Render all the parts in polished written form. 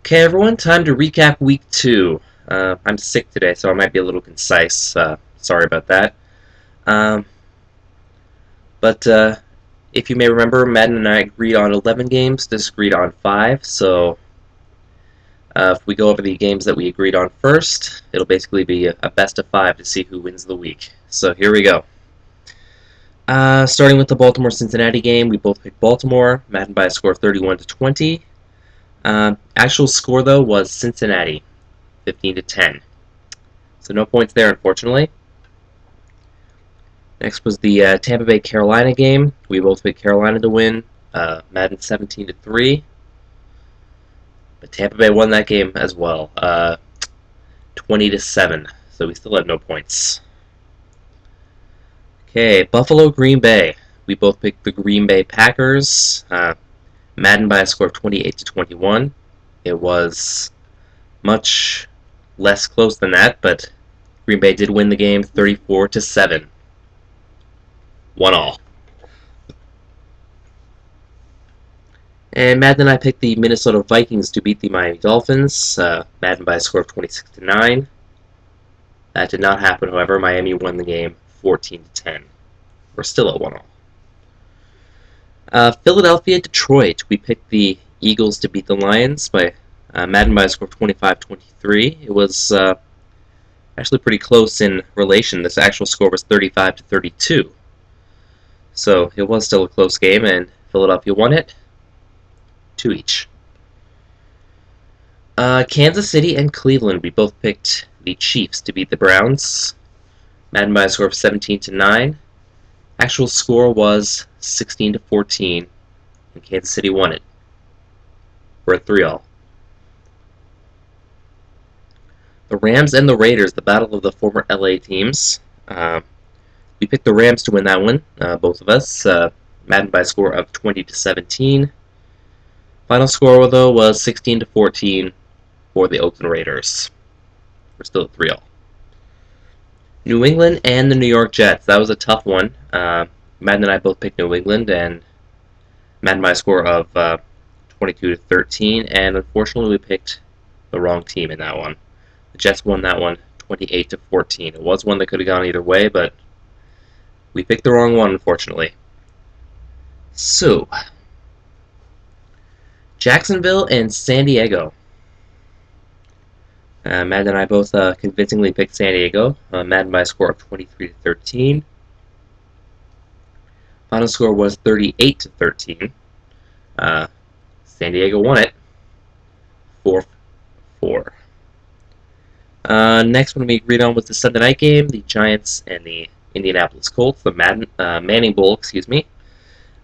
Okay, everyone, time to recap week 2. I'm sick today, so I might be a little concise. Sorry about that. Um, but if you may remember, Madden and I agreed on 11 games, disagreed on 5. So if we go over the games that we agreed on first, it'll basically be a best of 5 to see who wins the week. So here we go. Starting with the Baltimore-Cincinnati game, we both picked Baltimore, Madden by a score of 31-20. Actual score, though, was Cincinnati, 15-10. So no points there, unfortunately. Next was the Tampa Bay Carolina game. We both picked Carolina to win, Madden 17-3. But Tampa Bay won that game as well, 20-7. So we still had no points. Okay, Buffalo Green Bay. We both picked the Green Bay Packers. Madden by a score of 28-21. It was much less close than that, but Green Bay did win the game 34-7. 1-all. And Madden and I picked the Minnesota Vikings to beat the Miami Dolphins. Madden by a score of 26-9. That did not happen, however. Miami won the game 14-10. We're still at 1-all. Philadelphia, Detroit. We picked the Eagles to beat the Lions by Madden by a score of 25-23. It was actually pretty close in relation. This actual score was 35-32. So it was still a close game, and Philadelphia won it 2 each. Kansas City and Cleveland. We both picked the Chiefs to beat the Browns. Madden by a score of 17-9. Actual score was 16-14, and Kansas City won it. We're at 3-all. The Rams and the Raiders, the battle of the former LA teams. We picked the Rams to win that one, both of us. Madden by a score of 20-17. Final score, though, was 16-14 for the Oakland Raiders. We're still at 3-all. New England and the New York Jets. That was a tough one. Madden and I both picked New England, and Madden by a score of 22-13, and unfortunately we picked the wrong team in that one. The Jets won that one 28-14. It was one that could have gone either way, but we picked the wrong one, unfortunately. So, Jacksonville and San Diego. Madden and I both convincingly picked San Diego. Madden by a score of 23-13. Final score was 38-13. San Diego won it 4-4. Next one we agreed on was the Sunday night game, the Giants and the Indianapolis Colts, the Manning Bowl, excuse me.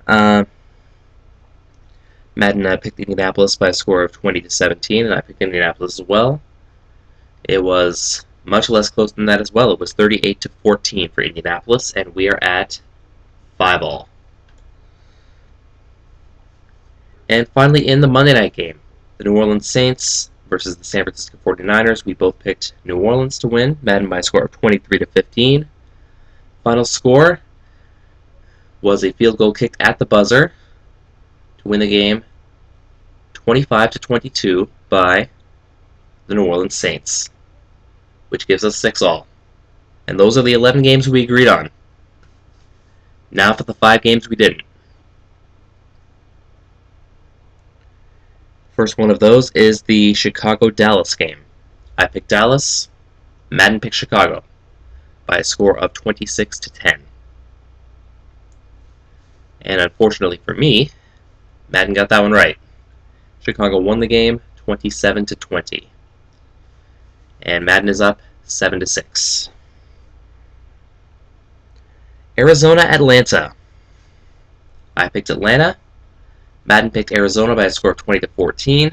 Madden picked Indianapolis by a score of 20-17, and I picked Indianapolis as well. It was much less close than that as well. It was 38-14 for Indianapolis, and we are at 5-all. And finally, in the Monday night game, the New Orleans Saints versus the San Francisco 49ers. We both picked New Orleans to win, Madden by a score of 23-15. Final score was a field goal kicked at the buzzer to win the game 25-22 by the New Orleans Saints, which gives us 6-all. And those are the 11 games we agreed on. Now for the 5 games we didn't. First one of those is the Chicago-Dallas game. I picked Dallas, Madden picked Chicago by a score of 26-10. And unfortunately for me, Madden got that one right. Chicago won the game 27-20. And Madden is up 7-6. Arizona-Atlanta. I picked Atlanta. Madden picked Arizona by a score of 20-14.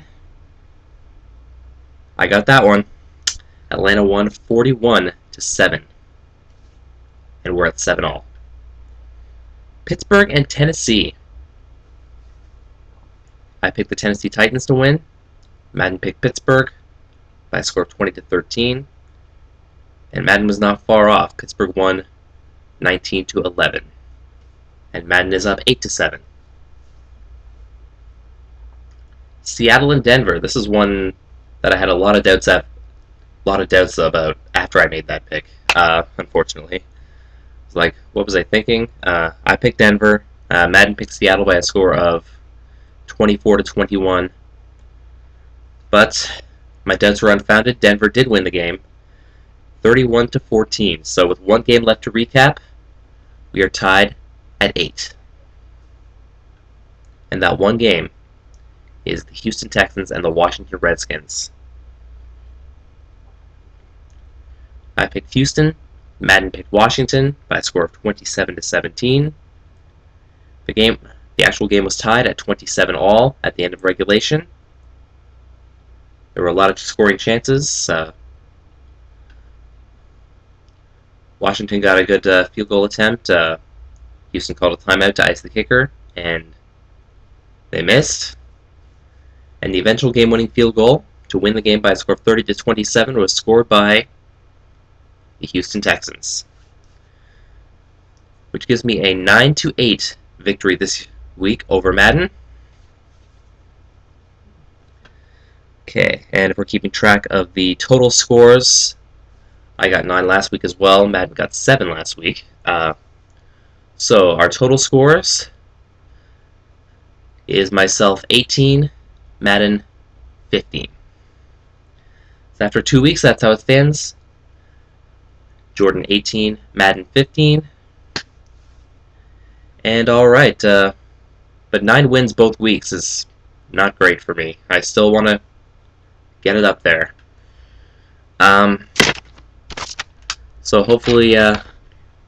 I got that one. Atlanta won 41-7. And we're at 7-all. Pittsburgh and Tennessee. I picked the Tennessee Titans to win. Madden picked Pittsburgh by a score of 20-13. And Madden was not far off. Pittsburgh won 19-11. And Madden is up 8-7. Seattle and Denver. This is one that I had a lot of doubts about after I made that pick. Unfortunately, it's like, what was I thinking? I picked Denver. Madden picked Seattle by a score of 24-21. But my doubts were unfounded. Denver did win the game, 31-14. So with one game left to recap, we are tied at 8. And that one game is the Houston Texans and the Washington Redskins. I picked Houston. Madden picked Washington by a score of 27-17. The actual game was tied at 27-all at the end of regulation. There were a lot of scoring chances. Washington got a good field goal attempt. Houston called a timeout to ice the kicker, and they missed. And the eventual game-winning field goal to win the game by a score of 30-27 was scored by the Houston Texans, which gives me a 9-8 victory this week over Madden. Okay, and if we're keeping track of the total scores, I got 9 last week as well. Madden got 7 last week. So our total scores is myself 18, Madden 15. So after 2 weeks, that's how it stands. Jordan 18, Madden 15. And alright, but 9 wins both weeks is not great for me. I still want to get it up there. So hopefully that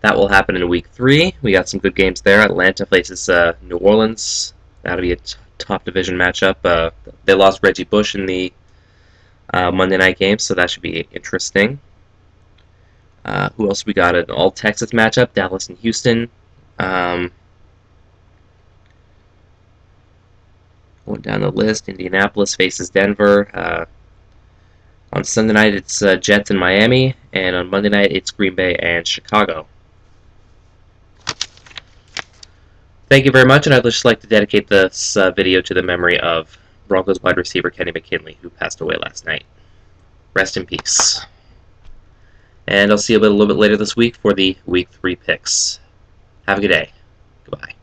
will happen in week 3. We got some good games there. Atlanta faces New Orleans. That'll be a top division matchup. They lost Reggie Bush in the Monday night game, so that should be interesting. Who else we got? An all-Texas matchup, Dallas and Houston. Going down the list, Indianapolis faces Denver. On Sunday night, it's Jets and Miami, and on Monday night, it's Green Bay and Chicago. Thank you very much, and I'd just like to dedicate this video to the memory of Broncos wide receiver Kenny McKinley, who passed away last night. Rest in peace. And I'll see you a little bit later this week for the Week 3 picks. Have a good day. Goodbye.